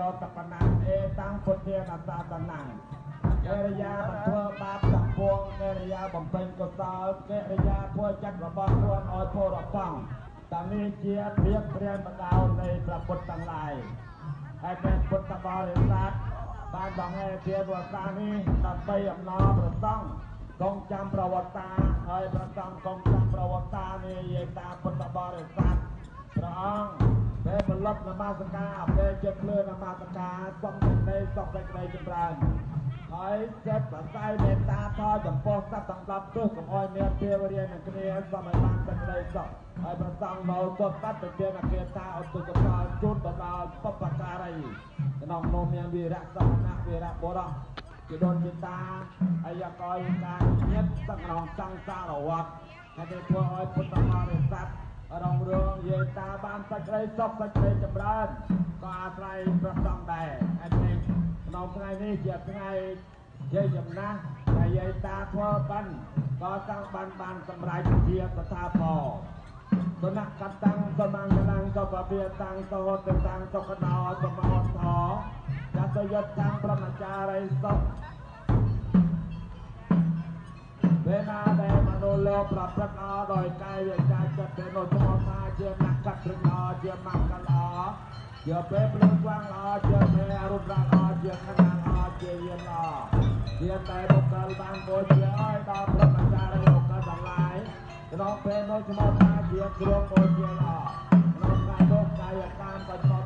យកតកណាអេតាំងពុទ្ធានសាសនាកិរិយាបន្ធ្វើបាបទាំងពួងកិរិយាបំពេញកុសលកិរិយាធ្វើចិត្តរបស់ខ្លួនឲ្យពោរផងតានេះជាភាពព្រានបដោនៃព្រះពុទ្ធទាំងឡាយហើយព្រះពុទ្ធបរិស័ទបានបង្ហាញជាវត្តនេះដើម្បីអំណរព្រះសង្ឃកងចាំប្រវត្តិហើយព្រះសង្ឃកងចាំប្រវត្តិនេះយាយតាពុទ្ធបរិស័ទព្រះអង្គពេលបលប់នមស្ការអពេលចិត្តភ្លឺនមស្ការសុំសេចក្តីសុខសេចក្តីចម្រើនហើយសេចប្រស័យមេត្តាផលចំពោះសត្វទាំង10ទោះកុំឲ្យមានភាវរានឹងគ្នាសូមឲ្យបានសេចក្តីសុខហើយព្រះសង្ឃនៅសុទ្ធតែជាអគាតាឧទ្ទិសកុសលជូនទៅដល់បព្វការីក្នុងនោះមានវីរៈសមណៈវីរៈបុរសជាដូនជាតាអាយកយការញាតទឹកក្នុងសង្សារវត្តហើយទៅធ្វើឲ្យពុទ្ធបរិស័ទរងរឿងយាយតាបានសេចក្តីសុខសេចក្តីចម្រើនក៏អាស្រ័យព្រះសង្ឃដែរហើយនេះក្នុងថ្ងៃនេះជាថ្ងៃយាយចំណាស់ដែលយាយតាធ្វើបានក៏តាំងបានសម្រេចជាស្ថាពរគណៈកតាំងសមង្គលាំងសុភវិតាំងសោតតាំងសុខដោសមោធចតយុត្តតាំងប្រមចារីសុខពេលណាដែលមនុស្សលោកប្រព្រឹត្តល្អដោយកាយវាចាចិត្តពេលនោះស្មោះថាជាអ្នកកាត់ព្រឹកល្អជាមង្គលល្អជាពេលព្រឹកស្វាងល្អជាពេលរុទ្ធល្អជាខណៈល្អជាយានល្អជាតែបុគ្គលបានបូជាឲ្យដល់ប្រមចារីបុគ្គលទាំងឡាយក្នុងពេលនោះស្មោះថាជាគ្រូបូជាល្អក្នុងកាយនោះកាយកម្មក៏